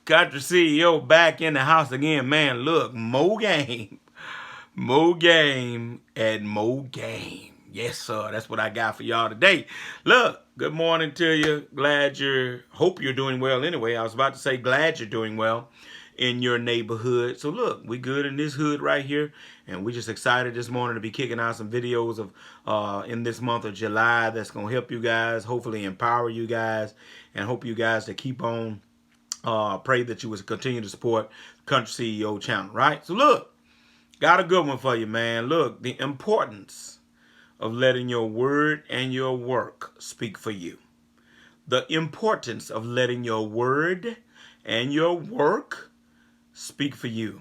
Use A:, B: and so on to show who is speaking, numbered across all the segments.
A: Country CEO back in the house again. Man, look, more game. More game and more game. Yes, sir. That's what I got for y'all today. Look, good morning to you. Hope you're doing well anyway. I was about to say glad you're doing well in your neighborhood. So look, we good in this hood right here. And we just excited this morning to be kicking out some videos of in this month of July that's going to help you guys, hopefully empower you guys, and hope you guys to keep on pray that you would continue to support Country CEO channel, right? So look, got a good one for you, man. Look, the importance of letting your word and your work speak for you. The importance of letting your word and your work speak for you.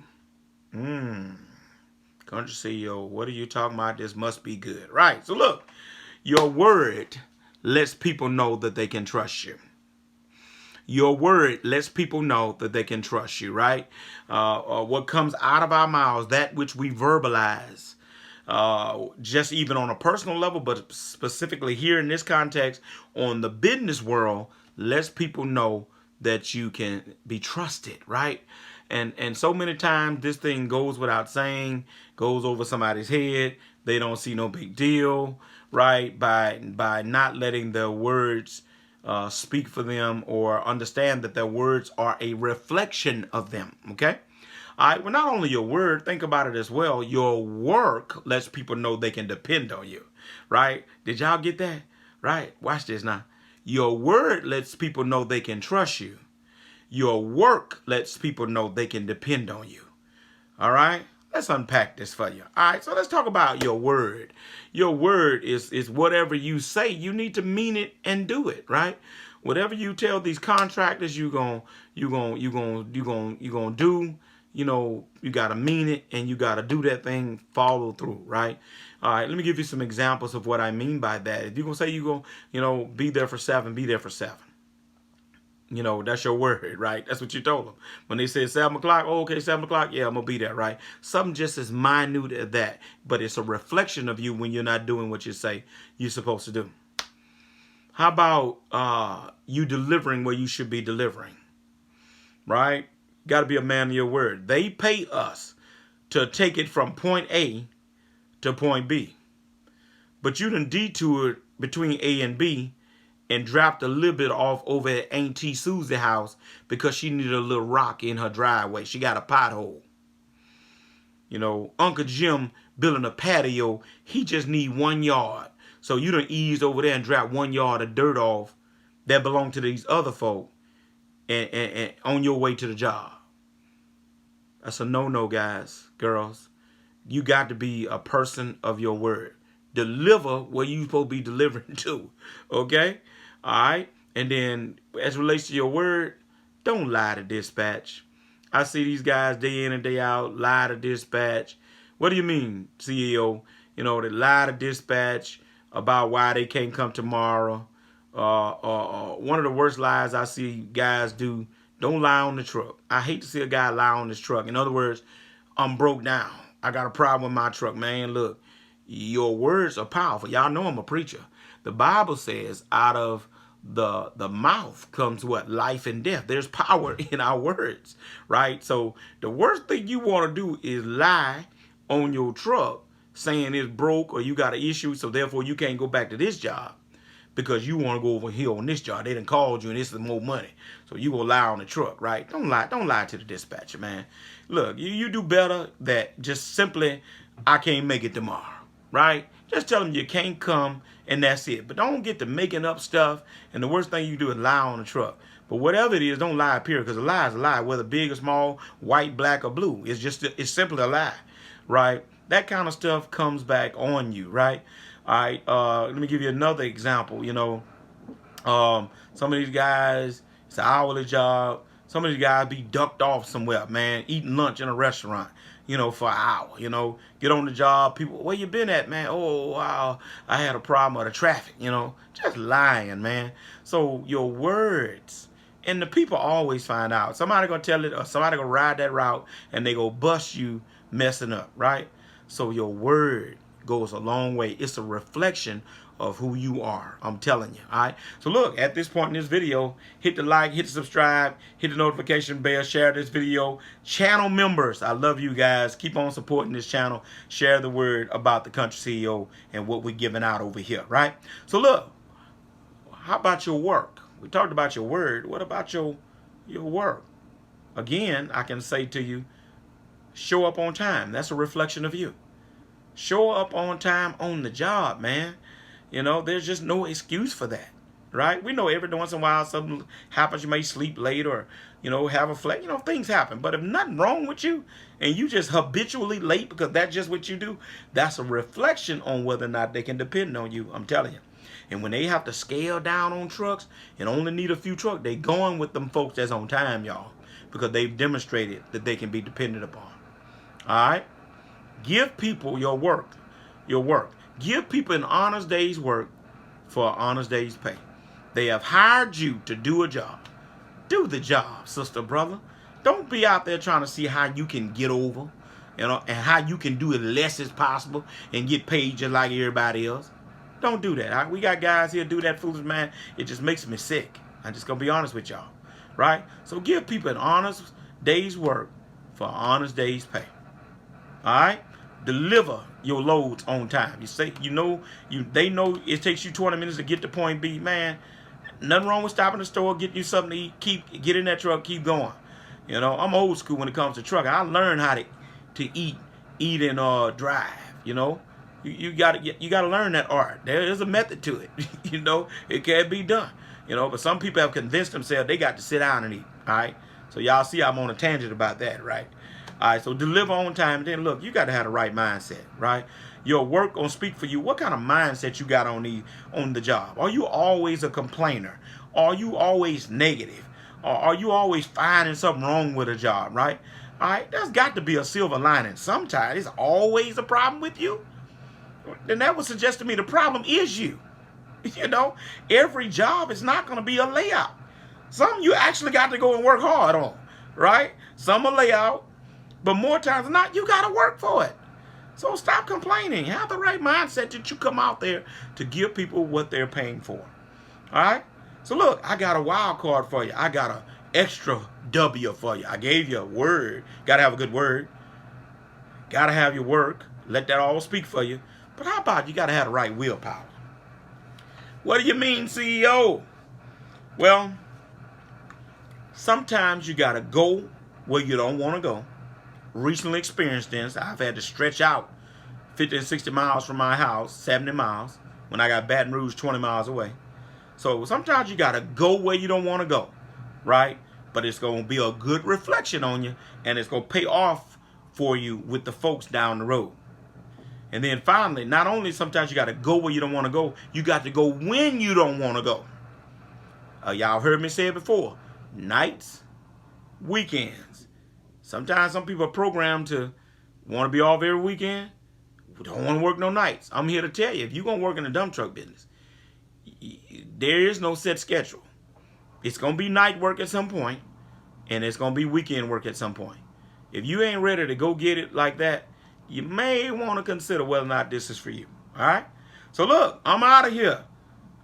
A: Country CEO, what are you talking about? This must be good, right? So look, your word lets people know that they can trust you. Your word lets people know that they can trust you, right? What comes out of our mouths, that which we verbalize, just even on a personal level, but specifically here in this context, on the business world, lets people know that you can be trusted, right? And so many times this thing goes without saying, goes over somebody's head. They don't see no big deal, right? By not letting their words speak for them or understand that their words are a reflection of them, okay? All right, well, not only your word, think about it as well. Your work lets people know they can depend on you, right? Did y'all get that? Right? Watch this now. Your word lets people know they can trust you. Your work lets people know they can depend on you. All right? Let's unpack this for you. All right, so let's talk about your word. Your word is whatever you say. You need to mean it and do it, right? Whatever you tell these contractors you gonna do, you know, you gotta mean it and you gotta do that thing, follow through, right? All right, let me give you some examples of what I mean by that. If you're gonna say you're gonna, be there for 7, be there for 7. You know, that's your word, right? That's what you told them. When they said 7 o'clock, oh, okay, 7 o'clock, yeah, I'm going to be there, right? Something just as minute as that, but it's a reflection of you when you're not doing what you say you're supposed to do. How about you delivering where you should be delivering, right? Got to be a man of your word. They pay us to take it from point A to point B, but you done detoured between A and B and dropped a little bit off over at Auntie Susie's house because she needed a little rock in her driveway. She got a pothole. You know, Uncle Jim building a patio, he just need 1 yard. So you done eased over there and dropped 1 yard of dirt off that belonged to these other folk and on your way to the job. That's a no-no, guys, girls. You got to be a person of your word. Deliver where you supposed to be delivering to, okay? All right, and then as it relates to your word, don't lie to dispatch. I see these guys day in and day out lie to dispatch. What do you mean, CEO? You know, they lie to dispatch about why they can't come tomorrow. One of the worst lies I see guys do, don't lie on the truck. I hate to see a guy lie on his truck. In other words, I'm broke down. I got a problem with my truck, man. Look, your words are powerful. Y'all know I'm a preacher. The Bible says out of the mouth comes what? Life and death. There's power in our words, right? So the worst thing you want to do is lie on your truck saying it's broke or you got an issue, so therefore you can't go back to this job because you want to go over here on this job. They done called you and this is more money. So you gonna lie on the truck, right? Don't lie to the dispatcher, man. Look, you do better that just simply, I can't make it tomorrow, right? Just tell them you can't come and that's it. But don't get to making up stuff. And the worst thing you do is lie on the truck. But whatever it is, don't lie, period. Because a lie is a lie, whether big or small, white, black, or blue. It's simply a lie, right? That kind of stuff comes back on you, right? All right, let me give you another example. You know, some of these guys, it's an hourly job. Some of these guys be ducked off somewhere, man, eating lunch in a restaurant, you know, for an hour, you know, get on the job. People, where you been at, man? Oh, wow, I had a problem with the traffic, you know, just lying, man. So your words, and the people always find out. Somebody gonna tell it or somebody gonna ride that route and they go bust you messing up, right? So your word goes a long way. It's a reflection of who you are. I'm telling you. All right. So look, at this point in this video, hit the like, hit the subscribe, hit the notification bell, share this video. Channel members, I love you guys. Keep on supporting this channel. Share the word about the Country CEO and what we're giving out over here. Right. So look, how about your work? We talked about your word. What about your work? Again, I can say to you, show up on time. That's a reflection of you. Show up on time on the job, man. You know, there's just no excuse for that, right? We know every once in a while something happens. You may sleep late or, you know, have a flat. You know, things happen. But if nothing wrong with you and you just habitually late because that's just what you do, that's a reflection on whether or not they can depend on you. I'm telling you. And when they have to scale down on trucks and only need a few trucks, they going with them folks that's on time, y'all, because they've demonstrated that they can be depended upon. All right? Give people your work. Give people an honest day's work for an honest day's pay. They have hired you to do a job. Do the job, sister, brother. Don't be out there trying to see how you can get over, you know, and how you can do it less as possible and get paid just like everybody else. Don't do that. We got guys here do that foolish, man. It just makes me sick. I'm just going to be honest with y'all. Right? So give people an honest day's work for an honest day's pay. All right? Deliver your loads on time. You say, they know it takes you 20 minutes to get to point B. Man, nothing wrong with stopping at the store, getting you something to eat, get in that truck, keep going. You know, I'm old school when it comes to trucking. I learned how to eat and drive, you know. You gotta learn that art. There is a method to it. You know, it can be done. You know, but some people have convinced themselves they got to sit down and eat. All right. So y'all see I'm on a tangent about that, right? All right. So deliver on time. And then look, you got to have the right mindset, right? Your work gonna speak for you. What kind of mindset you got on the job? Are you always a complainer? Are you always negative? Or are you always finding something wrong with a job, right? All right. There's got to be a silver lining. Sometimes it's always a problem with you. Then that would suggest to me the problem is you. You know, every job is not going to be a layout. Some you actually got to go and work hard on, right? Some are layout, but more times than not, you got to work for it. So stop complaining. Have the right mindset that you come out there to give people what they're paying for. All right? So look, I got a wild card for you. I got an extra W for you. I gave you a word. Got to have a good word. Got to have your work. Let that all speak for you. But how about you got to have the right willpower? What do you mean, CEO? Well, sometimes you got to go where you don't want to go. Recently experienced this. I've had to stretch out 50 and 60 miles from my house, 70 miles, when I got Baton Rouge 20 miles away. So sometimes you got to go where you don't want to go, right? But it's going to be a good reflection on you, and it's going to pay off for you with the folks down the road. And then finally, not only sometimes you got to go where you don't want to go, you got to go when you don't want to go. Y'all heard me say it before. Nights, weekends. Sometimes some people are programmed to want to be off every weekend. Don't want to work no nights. I'm here to tell you, if you're going to work in the dump truck business, there is no set schedule. It's going to be night work at some point, and it's going to be weekend work at some point. If you ain't ready to go get it like that, you may want to consider whether or not this is for you. All right? So look, I'm out of here.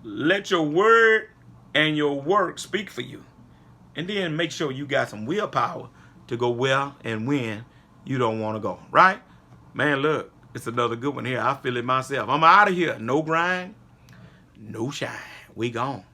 A: Let your word and your work speak for you. And then make sure you got some willpower to go where and when you don't want to go. Right? Man, look, it's another good one here. I feel it myself. I'm out of here. No grind, no shine. We gone.